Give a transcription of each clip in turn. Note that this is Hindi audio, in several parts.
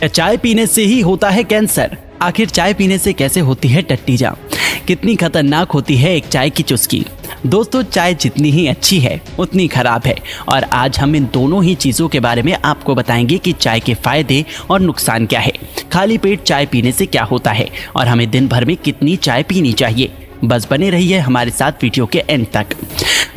क्या चाय पीने से ही होता है कैंसर? आखिर चाय पीने से कैसे होती है टट्टी जाम? कितनी खतरनाक होती है एक चाय की चुस्की? दोस्तों, चाय जितनी ही अच्छी है उतनी खराब है, और आज हम इन दोनों ही चीज़ों के बारे में आपको बताएंगे कि चाय के फायदे और नुकसान क्या है, खाली पेट चाय पीने से क्या होता है और हमें दिन भर में कितनी चाय पीनी चाहिए। बस बने रहिए हमारे साथ वीडियो के एंड तक।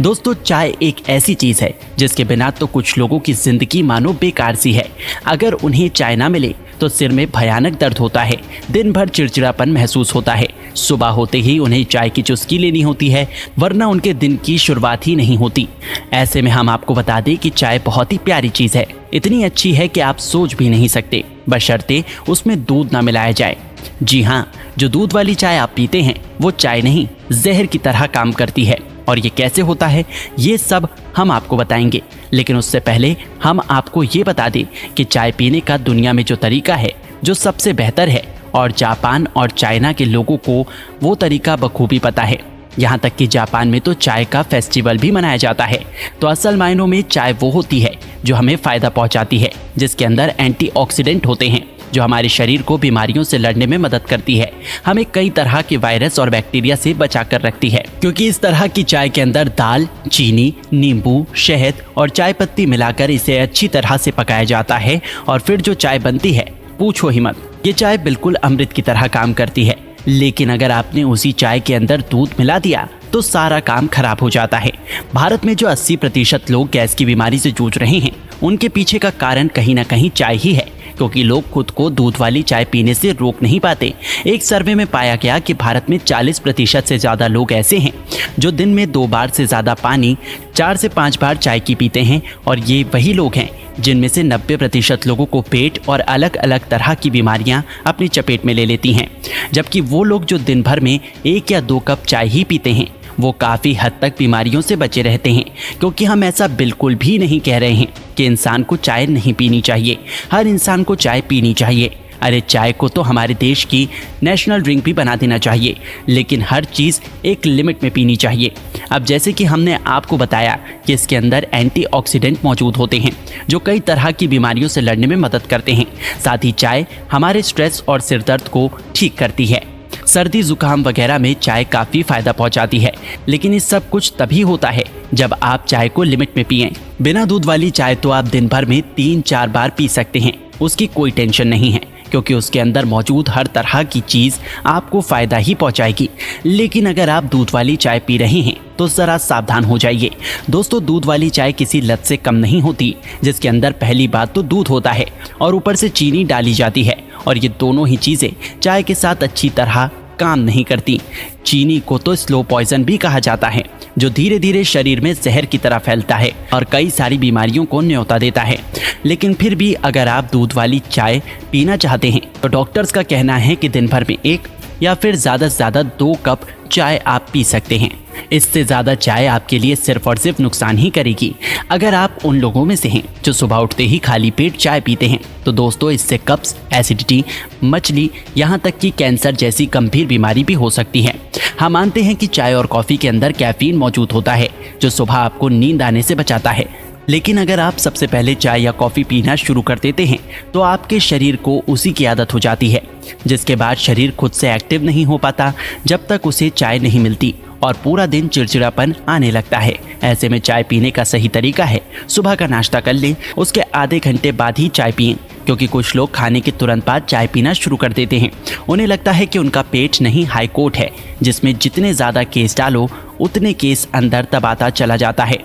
दोस्तों, चाय एक ऐसी चीज़ है जिसके बिना तो कुछ लोगों की जिंदगी मानो बेकार सी है। अगर उन्हें चाय ना मिले तो सिर में भयानक दर्द होता है, दिन भर चिड़चिड़ापन महसूस होता है, सुबह होते ही उन्हें चाय की चुस्की लेनी होती है, वरना उनके दिन की शुरुआत ही नहीं होती। ऐसे में हम आपको बता दें कि चाय बहुत ही प्यारी चीज़ है, इतनी अच्छी है कि आप सोच भी नहीं सकते, बशर्ते उसमें दूध ना मिलाया जाए। जी हाँ, जो दूध वाली चाय आप पीते हैं वो चाय नहीं, जहर की तरह काम करती है। और ये कैसे होता है ये सब हम आपको बताएंगे, लेकिन उससे पहले हम आपको ये बता दें कि चाय पीने का दुनिया में जो तरीका है जो सबसे बेहतर है, और जापान और चाइना के लोगों को वो तरीका बखूबी पता है। यहाँ तक कि जापान में तो चाय का फेस्टिवल भी मनाया जाता है। तो असल मायनों में चाय वो होती है जो हमें फ़ायदा पहुँचाती है, जिसके अंदर एंटीऑक्सीडेंट होते हैं जो हमारे शरीर को बीमारियों से लड़ने में मदद करती है, हमें कई तरह के वायरस और बैक्टीरिया से बचा कर रखती है। क्योंकि इस तरह की चाय के अंदर दाल, चीनी, नींबू, शहद और चाय पत्ती मिलाकर इसे अच्छी तरह से पकाया जाता है, और फिर जो चाय बनती है पूछो ही मत। ये चाय बिल्कुल अमृत की तरह काम करती है। लेकिन अगर आपने उसी चाय के अंदर दूध मिला दिया तो सारा काम खराब हो जाता है। भारत में जो 80% लोग गैस की बीमारी से जूझ रहे हैं, उनके पीछे का कारण कहीं ना कहीं चाय ही है, क्योंकि लोग खुद को दूध वाली चाय पीने से रोक नहीं पाते। एक सर्वे में पाया गया कि भारत में 40% से ज़्यादा लोग ऐसे हैं जो दिन में 2 बार से ज़्यादा पानी, 4 से 5 बार चाय की पीते हैं, और ये वही लोग हैं जिनमें से 90% लोगों को पेट और अलग अलग तरह की बीमारियां अपनी चपेट में ले लेती हैं। जबकि वो लोग जो दिन भर में 1 या 2 कप चाय ही पीते हैं वो काफ़ी हद तक बीमारियों से बचे रहते हैं। क्योंकि हम ऐसा बिल्कुल भी नहीं कह रहे हैं कि इंसान को चाय नहीं पीनी चाहिए, हर इंसान को चाय पीनी चाहिए। अरे, चाय को तो हमारे देश की नेशनल ड्रिंक भी बना देना चाहिए, लेकिन हर चीज़ एक लिमिट में पीनी चाहिए। अब जैसे कि हमने आपको बताया कि इसके अंदर एंटीऑक्सीडेंट मौजूद होते हैं जो कई तरह की बीमारियों से लड़ने में मदद करते हैं। साथ ही चाय हमारे स्ट्रेस और सिरदर्द को ठीक करती है। सर्दी जुकाम वगैरह में चाय काफ़ी फ़ायदा पहुंचाती है, लेकिन ये सब कुछ तभी होता है जब आप चाय को लिमिट में पिएं। बिना दूध वाली चाय तो आप दिन भर में 3-4 बार पी सकते हैं, उसकी कोई टेंशन नहीं है, क्योंकि उसके अंदर मौजूद हर तरह की चीज़ आपको फ़ायदा ही पहुंचाएगी। लेकिन अगर आप दूध वाली चाय पी रहे हैं तो ज़रा सावधान हो जाइए। दोस्तों, दूध वाली चाय किसी लत से कम नहीं होती, जिसके अंदर पहली बात तो दूध होता है और ऊपर से चीनी डाली जाती है, और ये दोनों ही चीज़ें चाय के साथ अच्छी तरह काम नहीं करती। चीनी को तो स्लो पॉइजन भी कहा जाता है, जो धीरे धीरे शरीर में जहर की तरह फैलता है और कई सारी बीमारियों को न्योता देता है। लेकिन फिर भी अगर आप दूध वाली चाय पीना चाहते हैं तो डॉक्टर्स का कहना है कि दिन भर में 1 या फिर ज़्यादा से ज़्यादा 2 कप चाय आप पी सकते हैं। इससे ज़्यादा चाय आपके लिए सिर्फ और सिर्फ नुकसान ही करेगी। अगर आप उन लोगों में से हैं जो सुबह उठते ही खाली पेट चाय पीते हैं तो दोस्तों, इससे कब्ज, एसिडिटी, मचली, यहाँ तक कि कैंसर जैसी गंभीर बीमारी भी हो सकती है। हम मानते हैं कि चाय और कॉफ़ी के अंदर कैफीन मौजूद होता है जो सुबह आपको नींद आने से बचाता है। लेकिन अगर आप सबसे पहले चाय या कॉफ़ी पीना शुरू कर देते हैं तो आपके शरीर को उसी की आदत हो जाती है, जिसके बाद शरीर खुद से एक्टिव नहीं हो पाता जब तक उसे चाय नहीं मिलती, और पूरा दिन चिड़चिड़ापन आने लगता है। ऐसे में चाय पीने का सही तरीका है सुबह का नाश्ता कर लें, उसके आधे घंटे बाद ही चाय पिएं, क्योंकि कुछ लोग खाने के तुरंत बाद चाय पीना शुरू कर देते हैं। उन्हें लगता है कि उनका पेट नहीं हाई कोर्ट है, जिसमें जितने ज़्यादा केस डालो उतने केस अंदर दबाता चला जाता है।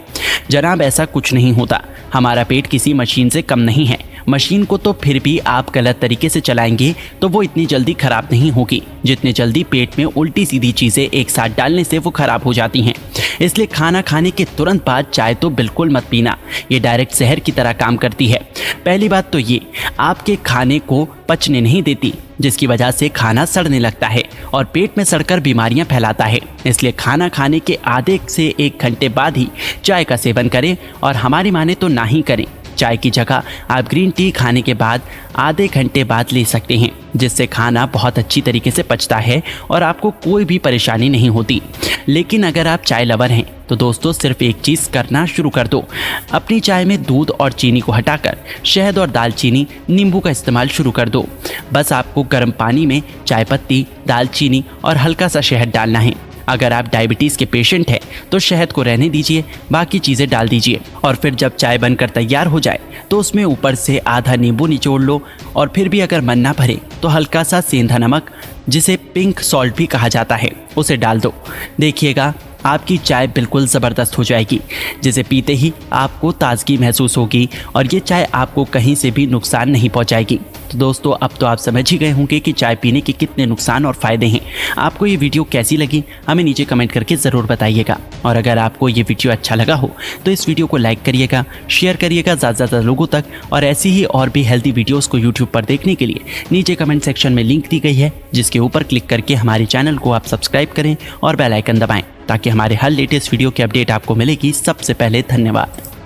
जनाब, ऐसा कुछ नहीं होता। हमारा पेट किसी मशीन से कम नहीं है। मशीन को तो फिर भी आप गलत तरीके से चलाएंगे तो वो इतनी जल्दी ख़राब नहीं होगी जितने जल्दी पेट में उल्टी सीधी चीज़ें एक साथ डालने से वो ख़राब हो जाती हैं। इसलिए खाना खाने के तुरंत बाद चाय तो बिल्कुल मत पीना, ये डायरेक्ट जहर की तरह काम करती है। पहली बात तो ये आपके खाने को पचने नहीं देती, जिसकी वजह से खाना सड़ने लगता है और पेट में सड़कर बीमारियां फैलाता है। इसलिए खाना खाने के आधे से 1 घंटे बाद ही चाय का सेवन करें, और हमारी माने तो ना ही करें। चाय की जगह आप ग्रीन टी खाने के बाद आधे घंटे बाद ले सकते हैं, जिससे खाना बहुत अच्छी तरीके से पचता है और आपको कोई भी परेशानी नहीं होती। लेकिन अगर आप चाय लवर हैं तो दोस्तों सिर्फ एक चीज़ करना शुरू कर दो, अपनी चाय में दूध और चीनी को हटाकर शहद और दालचीनी नींबू का इस्तेमाल शुरू कर दो। बस आपको गर्म पानी में चाय पत्ती, दालचीनी और हल्का सा शहद डालना है। अगर आप डायबिटीज़ के पेशेंट हैं तो शहद को रहने दीजिए, बाकी चीज़ें डाल दीजिए और फिर जब चाय बनकर तैयार हो जाए तो उसमें ऊपर से आधा नींबू निचोड़ लो और फिर भी अगर मन ना भरे तो हल्का सा सेंधा नमक, जिसे पिंक सॉल्ट भी कहा जाता है, उसे डाल दो। देखिएगा आपकी चाय बिल्कुल ज़बरदस्त हो जाएगी, जिसे पीते ही आपको ताजगी महसूस होगी और ये चाय आपको कहीं से भी नुकसान नहीं पहुंचाएगी। तो दोस्तों अब तो आप समझ ही गए होंगे कि चाय पीने के कितने नुकसान और फ़ायदे हैं। आपको ये वीडियो कैसी लगी हमें नीचे कमेंट करके ज़रूर बताइएगा, और अगर आपको ये वीडियो अच्छा लगा हो तो इस वीडियो को लाइक करिएगा, शेयर करिएगा ज़्यादा से ज़्यादा लोगों तक, और ऐसी ही और भी हेल्दी वीडियोज़ को यूट्यूब पर देखने के लिए नीचे कमेंट सेक्शन में लिंक दी गई है, जिसके ऊपर क्लिक करके हमारे चैनल को आप सब्सक्राइब करें और बेल आइकन दबाएं ताकि हमारे हर लेटेस्ट वीडियो की अपडेट आपको मिलेगी सबसे पहले। धन्यवाद।